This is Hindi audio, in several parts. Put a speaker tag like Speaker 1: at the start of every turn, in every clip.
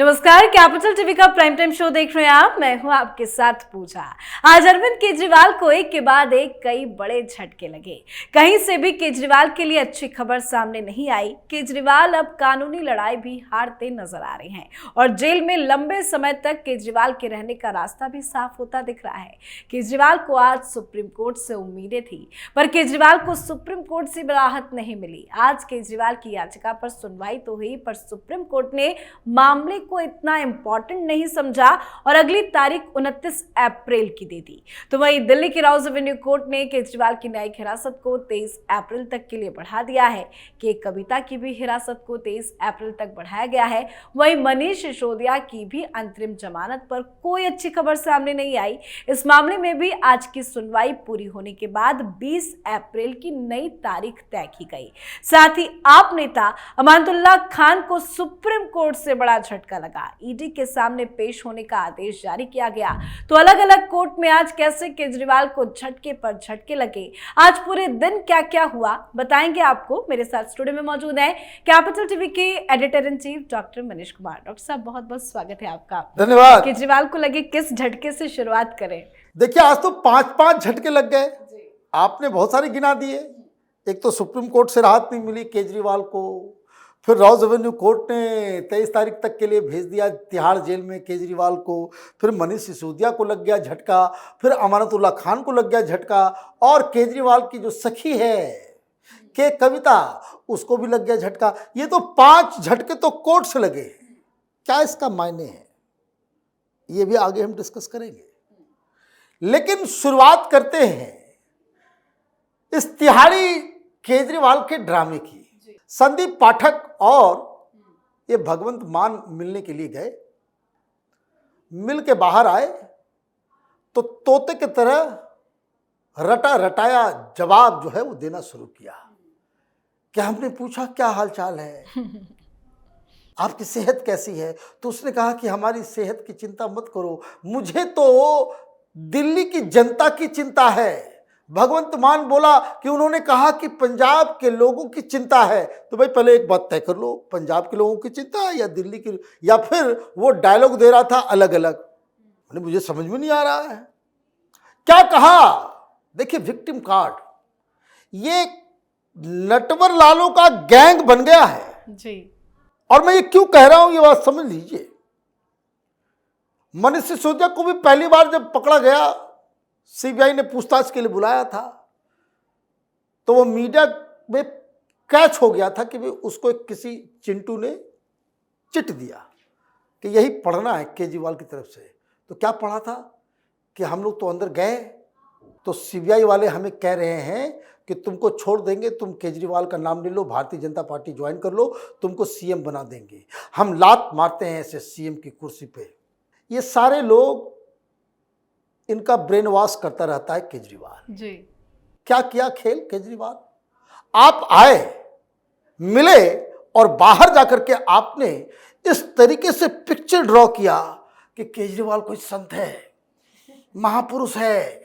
Speaker 1: नमस्कार, कैपिटल टीवी का प्राइम टाइम शो देख रहे हैं आप। मैं हूं आपके साथ पूजा। आज अरविंद केजरीवाल को एक के बाद एक कई बड़े झटके लगे। कहीं से भी केजरीवाल के लिए अच्छी खबर सामने नहीं आई। केजरीवाल अब कानूनी लड़ाई भी हारते नजर आ रहे हैं और जेल में लंबे समय तक केजरीवाल के रहने का रास्ता भी साफ होता दिख रहा है। केजरीवाल को आज सुप्रीम कोर्ट से उम्मीदें थी, पर केजरीवाल को सुप्रीम कोर्ट से राहत नहीं मिली। आज केजरीवाल की याचिका पर सुनवाई तो हुई, पर सुप्रीम कोर्ट ने मामले को इतना इंपॉर्टेंट नहीं समझा और अगली तारीख 29 अप्रैल की दे दी। तो वहीं दिल्ली की राउज एवेन्यू कोर्ट ने केजरीवाल की न्यायिक हिरासत को 23 अप्रैल तक के लिए बढ़ा दिया है। कि कविता की भी हिरासत को 23 अप्रैल तक बढ़ाया गया है। वहीं मनीष सिसोदिया की भी अंतरिम जमानत पर कोई अच्छी खबर सामने नहीं आई। इस मामले में भी आज की सुनवाई पूरी होने के बाद 20 अप्रैल की नई तारीख तय की गई। साथ ही आप नेता अमानतुल्लाह खान को सुप्रीम कोर्ट से बड़ा झटका लगा। ईडी के सामने पेश होने का आदेश जारी किया गया। तो अलग अलग कोर्ट में आज कैसे केजरीवाल को झटके पर झटके लगे, आज पूरे दिन क्या क्या हुआ, बताएंगे आपको। मेरे साथ स्टूडियो में मौजूद है कैपिटल टीवी के editor in chief doctor Manish Kumar. Doctor साहब, बहुत बहुत स्वागत है आपका।
Speaker 2: धन्यवाद।
Speaker 1: केजरीवाल को लगे किस झटके से शुरुआत करें?
Speaker 2: देखिए, आज तो 5-5 झटके लग गए। आपने बहुत सारे गिना दिए। एक तो सुप्रीम कोर्ट से राहत नहीं मिली केजरीवाल को, फिर राउज एवेन्यू कोर्ट ने 23 तारीख तक के लिए भेज दिया तिहाड़ जेल में केजरीवाल को, फिर मनीष सिसोदिया को लग गया झटका, फिर अमानतुल्लाह खान को लग गया झटका, और केजरीवाल की जो सखी है के कविता, उसको भी लग गया झटका। ये तो 5 झटके तो कोर्ट से लगे। क्या इसका मायने है, ये भी आगे हम डिस्कस करेंगे। लेकिन शुरुआत करते हैं इस तिहाड़ी केजरीवाल के ड्रामे की। संदीप पाठक और ये भगवंत मान मिलने के लिए गए। मिल के बाहर आए तो तोते की तरह रटा रटाया जवाब जो है वो देना शुरू किया। क्या हमने पूछा क्या हालचाल है, आपकी सेहत कैसी है, तो उसने कहा कि हमारी सेहत की चिंता मत करो, मुझे तो दिल्ली की जनता की चिंता है। भगवंत मान बोला कि उन्होंने कहा कि पंजाब के लोगों की चिंता है। तो भाई पहले एक बात तय कर लो, पंजाब के लोगों की चिंता है या दिल्ली की, या फिर वो डायलॉग दे रहा था अलग अलग। मुझे समझ में नहीं आ रहा है क्या कहा। देखिए, विक्टिम कार्ड ये नटवर लालों का गैंग बन गया है
Speaker 1: जी।
Speaker 2: और मैं ये क्यों कह रहा हूं, ये बात समझ लीजिए। मनीष सिसोदिया को भी पहली बार जब पकड़ा गया, सीबीआई ने पूछताछ के लिए बुलाया था, तो वो मीडिया में कैच हो गया था कि उसको किसी चिंटू ने चिट दिया कि यही पढ़ना है केजरीवाल की तरफ से। तो क्या पढ़ा था कि हम लोग तो अंदर गए तो सीबीआई वाले हमें कह रहे हैं कि तुमको छोड़ देंगे, तुम केजरीवाल का नाम ले लो, भारतीय जनता पार्टी ज्वाइन कर लो, तुमको सीएम बना देंगे, हम लात मारते हैं ऐसे सीएम की कुर्सी पे। ये सारे लोग, इनका ब्रेन वॉश करता रहता है केजरीवाल जी। क्या किया खेल केजरीवाल, आप आए, मिले और बाहर जाकर के आपने इस तरीके से पिक्चर ड्रॉ किया कि केजरीवाल कोई संत है, महापुरुष है,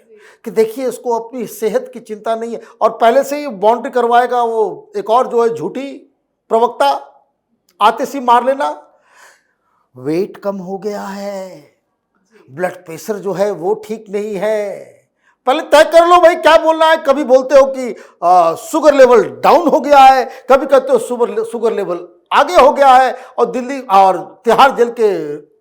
Speaker 2: कि देखिए इसको अपनी सेहत की चिंता नहीं है, और पहले से ही बाउंड्री करवाएगा वो एक और जो है झूठी प्रवक्ता, आते सी मार लेना। वेट कम हो गया है, ब्लड प्रेशर जो है वो ठीक नहीं है, पहले तय कर लो भाई क्या बोलना है। कभी बोलते हो कि शुगर लेवल डाउन हो गया है, कभी कहते हो शुगर लेवल आगे हो गया है, और दिल्ली और तिहाड़ जेल के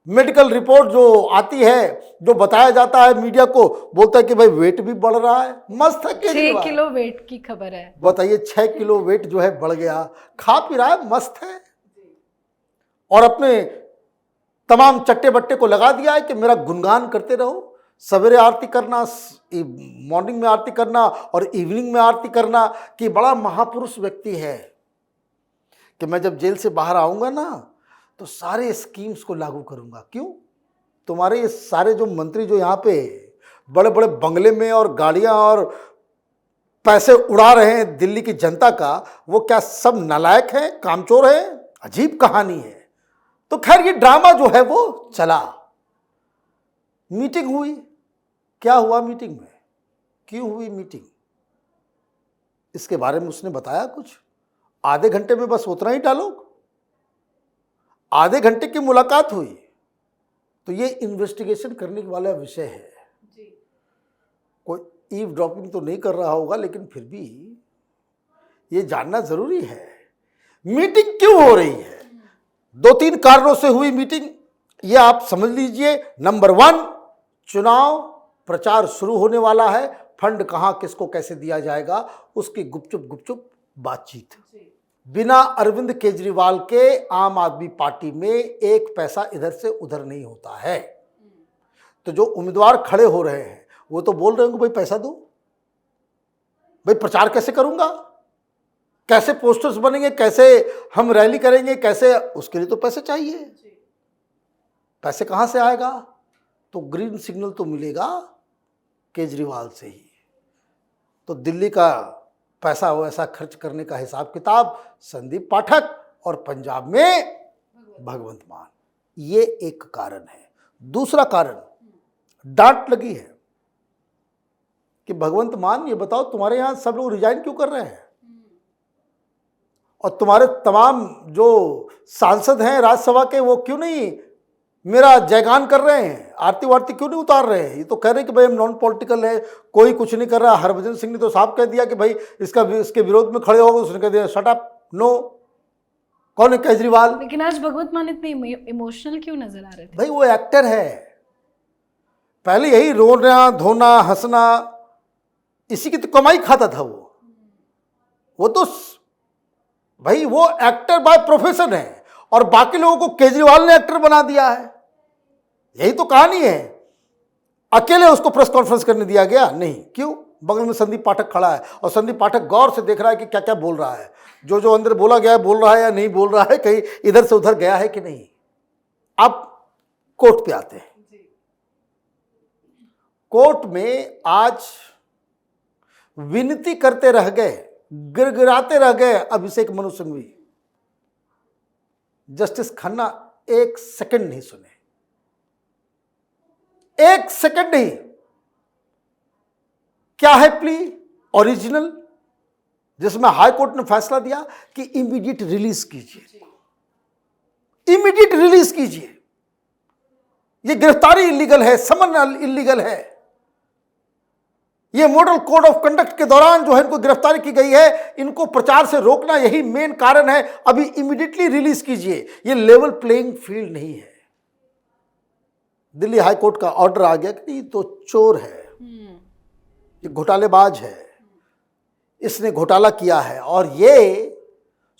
Speaker 2: मेडिकल रिपोर्ट जो आती है, जो बताया जाता है मीडिया को, बोलता है कि भाई वेट भी बढ़ रहा है। मस्त है,
Speaker 1: 6 किलो वेट की खबर है।
Speaker 2: बताइए, 6 किलो वेट जो है बढ़ गया, खा पी रहा है, मस्त है, और अपने तमाम चट्टे बट्टे को लगा दिया है कि मेरा गुणगान करते रहो, सवेरे आरती करना, मॉर्निंग में आरती करना और इवनिंग में आरती करना, कि बड़ा महापुरुष व्यक्ति है, कि मैं जब जेल से बाहर आऊंगा ना तो सारे स्कीम्स को लागू करूंगा। क्यों? तुम्हारे ये सारे जो मंत्री जो यहाँ पे बड़े बड़े बंगले में और गाड़ियां और पैसे उड़ा रहे हैं दिल्ली की जनता का, वो क्या सब नालायक हैं, कामचोर हैं? अजीब कहानी है। तो खैर ये ड्रामा जो है वो चला। मीटिंग हुई, क्या हुआ मीटिंग में, क्यों हुई मीटिंग, इसके बारे में उसने बताया कुछ? आधे घंटे में बस उतना ही डालो। आधे घंटे की मुलाकात हुई, तो ये इन्वेस्टिगेशन करने वाला विषय है। कोई ईव ड्रॉपिंग तो नहीं कर रहा होगा, लेकिन फिर भी ये जानना जरूरी है मीटिंग क्यों हो रही है। 2-3 कारणों से हुई मीटिंग, ये आप समझ लीजिए। नंबर 1, चुनाव प्रचार शुरू होने वाला है, फंड कहां किसको कैसे दिया जाएगा उसकी गुपचुप बातचीत। बिना अरविंद केजरीवाल के आम आदमी पार्टी में एक पैसा इधर से उधर नहीं होता है। तो जो उम्मीदवार खड़े हो रहे हैं वो तो बोल रहे होंगे भाई पैसा दो, भाई प्रचार कैसे करूंगा, कैसे पोस्टर्स बनेंगे, कैसे हम रैली करेंगे, कैसे, उसके लिए तो पैसे चाहिए। पैसे कहां से आएगा? तो ग्रीन सिग्नल तो मिलेगा केजरीवाल से ही। तो दिल्ली का पैसा वैसा खर्च करने का हिसाब किताब संदीप पाठक और पंजाब में भगवंत मान, ये एक कारण है। दूसरा कारण, डांट लगी है कि भगवंत मान ये बताओ तुम्हारे यहां सब लोग रिजाइन क्यों कर रहे हैं, और तुम्हारे तमाम जो सांसद हैं राज्यसभा के वो क्यों नहीं मेरा जयगान कर रहे हैं, आरती वारती क्यों नहीं उतार रहे हैं। ये तो कह रहे हैं कि भाई हम नॉन पॉलिटिकल है, कोई कुछ नहीं कर रहा। हरभजन सिंह ने तो साफ कह दिया कि भाई इसके विरोध में खड़े हो गए, उसने कह दिया शट अप, नो। कौन है? केजरीवाल।
Speaker 1: लेकिन आज भगवंत मान इतने इमोशनल क्यों नजर आ रहे थे?
Speaker 2: भाई वो एक्टर है, पहले यही रोना धोना हंसना इसी की तो कमाई खाता था वो तो भाई वो एक्टर बाय प्रोफेशन है, और बाकी लोगों को केजरीवाल ने एक्टर बना दिया है। यही तो कहानी है। अकेले उसको प्रेस कॉन्फ्रेंस करने दिया गया नहीं, क्यों? बगल में संदीप पाठक खड़ा है और संदीप पाठक गौर से देख रहा है कि क्या क्या बोल रहा है, जो जो अंदर बोला गया है बोल रहा है या नहीं बोल रहा है, कहीं इधर से उधर गया है कि नहीं। अब कोर्ट पे आते हैं। कोर्ट में आज विनती करते रह गए, गिड़गिड़ाते रह गए अभिषेक मनु सिंघवी। जस्टिस खन्ना 1 सेकंड नहीं सुने, 1 सेकंड नहीं। क्या है प्ली? ओरिजिनल, जिसमें हाई कोर्ट ने फैसला दिया कि इमीडिएट रिलीज कीजिए, इमीडिएट रिलीज कीजिए। ये गिरफ्तारी इलीगल है, समन इलीगल है। ये मॉडल कोड ऑफ कंडक्ट के दौरान जो है इनको गिरफ्तारी की गई है, इनको प्रचार से रोकना यही मेन कारण है। अभी इमीडिएटली रिलीज कीजिए। ये लेवल प्लेइंग फील्ड नहीं है। दिल्ली हाई कोर्ट का ऑर्डर आ गया कि तो चोर है, ये घोटालेबाज है, इसने घोटाला किया है और ये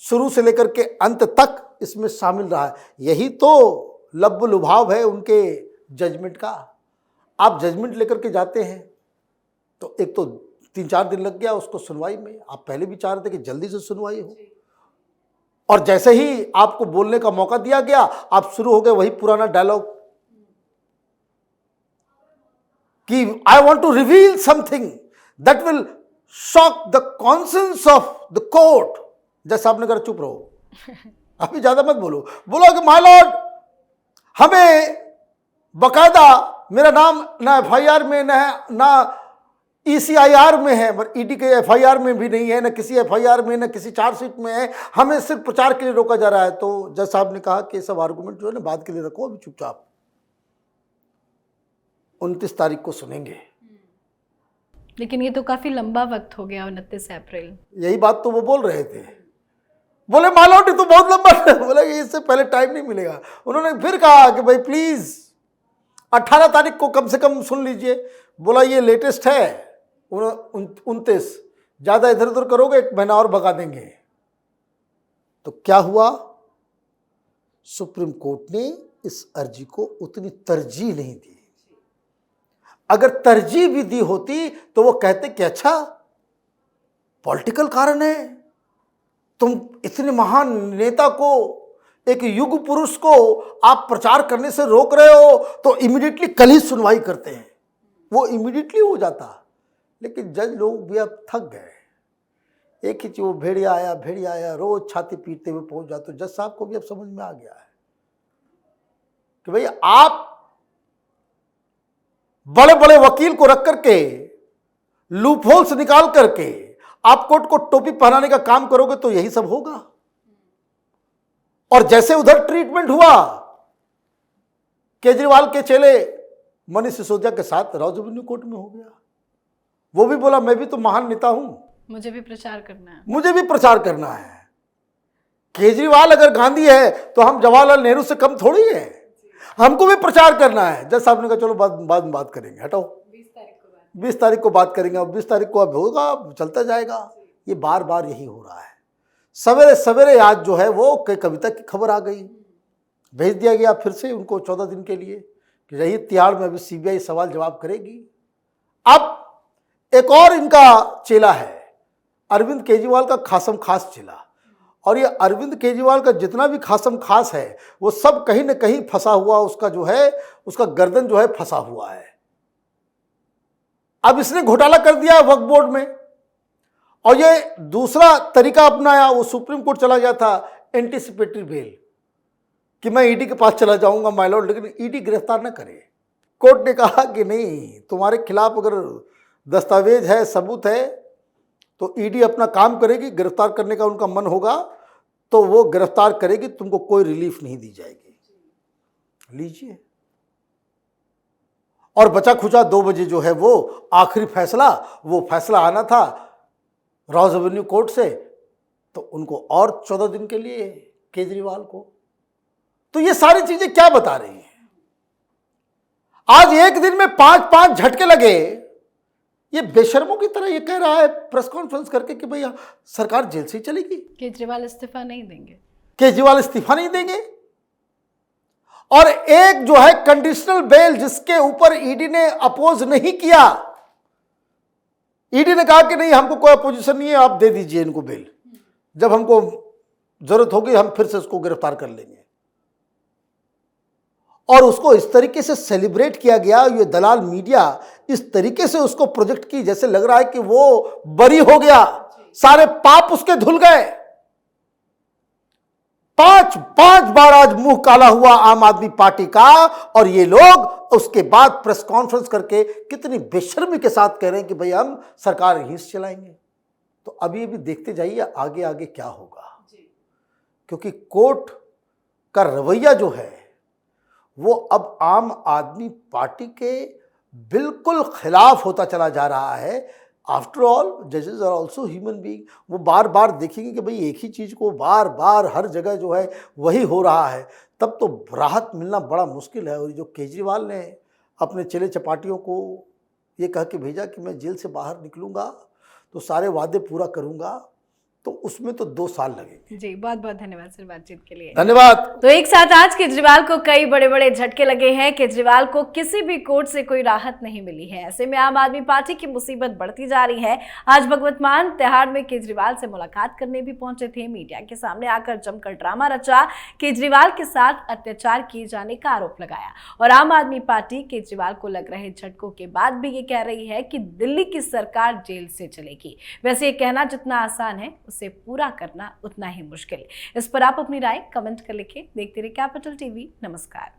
Speaker 2: शुरू से लेकर के अंत तक इसमें शामिल रहा है। यही तो लब्ब लुभाव है उनके जजमेंट का। आप जजमेंट लेकर के जाते हैं तो एक तो 3-4 दिन लग गया उसको सुनवाई में। आप पहले भी चाह रहे थे कि जल्दी से सुनवाई हो, और जैसे ही आपको बोलने का मौका दिया गया आप शुरू हो गए वही पुराना डायलॉग कि I want to reveal something that will shock the conscience of the court. जैसे आपने कहा चुप रहो, अभी ज्यादा मत बोलो। बोलो कि माय लॉर्ड, हमें बकायदा मेरा नाम ना एफआईआर में ना ECIR में है, ईडी के एफआईआर में भी नहीं है, ना किसी एफआईआर में, ना किसी चार्जशीट में है। हमें सिर्फ प्रचार के लिए रोका जा रहा है। तो जज साहब ने कहा कि ये सब आर्गुमेंट जो है ना बाद के लिए रखो, अभी चुपचाप 29 तारीख को सुनेंगे।
Speaker 1: लेकिन ये तो काफी लंबा वक्त हो गया, 29 अप्रैल।
Speaker 2: यही बात तो वो बोल रहे थे। बोले मालौटी तो बहुत लंबा है। बोला कि इससे पहले टाइम नहीं मिलेगा। उन्होंने फिर कहा कि भाई प्लीज 18 तारीख को कम से कम सुन लीजिए। बोला ये लेटेस्ट है 29, ज्यादा इधर उधर करोगे 1 महीना और भगा देंगे। तो क्या हुआ? सुप्रीम कोर्ट ने इस अर्जी को उतनी तरजीह नहीं दी। अगर तरजीह भी दी होती तो वो कहते कि अच्छा पॉलिटिकल कारण है, तुम इतने महान नेता को, एक युग पुरुष को आप प्रचार करने से रोक रहे हो, तो इमीडिएटली कल ही सुनवाई करते हैं, वो इमीडिएटली हो जाता। लेकिन जज लोग भी अब थक गए। एक ही चीज, वो भेड़िया आया रोज छाती पीटते हुए पहुंच जाते। जज साहब को भी अब समझ में आ गया है कि भाई आप बड़े बड़े वकील को रख करके लूप होल्स निकाल करके आप कोर्ट को टोपी पहनाने का काम करोगे तो यही सब होगा। और जैसे उधर ट्रीटमेंट हुआ केजरीवाल के चेले मनीष सिसोदिया के साथ राउज एवेन्यू कोर्ट में हो गया। वो भी बोला मैं भी तो महान नेता हूं,
Speaker 1: मुझे भी प्रचार करना है,
Speaker 2: मुझे भी प्रचार करना है। केजरीवाल अगर गांधी है तो हम जवाहरलाल नेहरू से कम थोड़ी है, हमको भी प्रचार करना है। जज साहब ने कहा चलो बाद में बात करेंगे, हटाओ 20 तारीख को बात करेंगे। अब 20 तारीख को अब होगा, चलता जाएगा। ये बार बार यही हो रहा है। सवेरे सवेरे आज जो है वो कविता की खबर आ गई, भेज दिया गया फिर से उनको 14 दिन के लिए कि रहिए तिहाड़ में, अभी सीबीआई सवाल जवाब करेगी। अब एक और इनका चेला है अरविंद केजरीवाल का खासम खास चेला, और ये अरविंद केजरीवाल का जितना भी खासम खास है वो सब कहीं ना कहीं फंसा हुआ, उसका जो है उसका गर्दन जो है फंसा हुआ है। अब इसने घोटाला कर दिया वक्फ बोर्ड में, और ये दूसरा तरीका अपनाया। वो सुप्रीम कोर्ट चला गया था एंटीसिपेटरी बेल कि मैं ईडी के पास चला जाऊंगा माय लॉर्ड, लेकिन ईडी गिरफ्तार न करे। कोर्ट ने कहा कि नहीं, तुम्हारे खिलाफ अगर दस्तावेज है, सबूत है, तो ईडी अपना काम करेगी, गिरफ्तार करने का उनका मन होगा तो वो गिरफ्तार करेगी, तुमको कोई रिलीफ नहीं दी जाएगी। लीजिए। और बचा खुचा 2 बजे जो है वो आखिरी फैसला, वो फैसला आना था राउज एवेन्यू कोर्ट से, तो उनको और 14 दिन के लिए केजरीवाल को। तो ये सारी चीजें क्या बता रही हैं? आज एक दिन में 5-5 झटके लगे। ये बेशर्मों की तरह ये कह रहा है प्रेस कॉन्फ्रेंस करके कि भैया सरकार जेल से ही चलेगी,
Speaker 1: केजरीवाल इस्तीफा नहीं देंगे,
Speaker 2: केजरीवाल इस्तीफा नहीं देंगे। और एक जो है कंडीशनल बेल जिसके ऊपर ईडी ने अपोज नहीं किया, ईडी ने कहा कि नहीं हमको कोई अपोजिशन नहीं है, आप दे दीजिए इनको बेल, जब हमको जरूरत होगी हम फिर से उसको गिरफ्तार कर लेंगे। और उसको इस तरीके से सेलिब्रेट किया गया, ये दलाल मीडिया इस तरीके से उसको प्रोजेक्ट की जैसे लग रहा है कि वो बरी हो गया, सारे पाप उसके धुल गए। 5 बार आज मुंह काला हुआ आम आदमी पार्टी का, और ये लोग उसके बाद प्रेस कॉन्फ्रेंस करके कितनी बेशर्मी के साथ कह रहे हैं कि भाई हम सरकार ही से चलाएंगे। तो अभी देखते जाइए आगे आगे क्या होगा, क्योंकि कोर्ट का रवैया जो है वो अब आम आदमी पार्टी के बिल्कुल खिलाफ होता चला जा रहा है। आफ्टर ऑल जजेस आर ऑल्सो ह्यूमन बीइंग। वो बार बार देखेंगे कि भाई एक ही चीज़ को बार बार हर जगह जो है वही हो रहा है, तब तो राहत मिलना बड़ा मुश्किल है। और जो केजरीवाल ने अपने चेले चपाटियों को ये कह के भेजा कि मैं जेल से बाहर निकलूँगा तो सारे वादे पूरा करूँगा, तो उसमें तो 2 साल लगेंगे।
Speaker 1: जी, बहुत बहुत धन्यवाद सर बातचीत के लिए।
Speaker 2: धन्यवाद।
Speaker 1: तो एक साथ आज केजरीवाल को कई बड़े बड़े झटके लगे हैं। केजरीवाल को किसी भी कोर्ट से कोई राहत नहीं मिली है। ऐसे में आम आदमी पार्टी की मुसीबत बढ़ती जा रही है। आज भगवत मान तिहाड़ में केजरीवाल से मुलाकात करने भी पहुंचे थे। मीडिया के सामने आकर जमकर ड्रामा रचा, केजरीवाल के साथ अत्याचार किए जाने का आरोप लगाया। और आम आदमी पार्टी केजरीवाल को लग रहे झटकों के बाद भी ये कह रही है कि दिल्ली की सरकार जेल से चलेगी। वैसे ये कहना जितना आसान है उसे पूरा करना उतना ही मुश्किल। इस पर आप अपनी राय कमेंट कर लिखें। देखते रहिए कैपिटल टीवी। नमस्कार।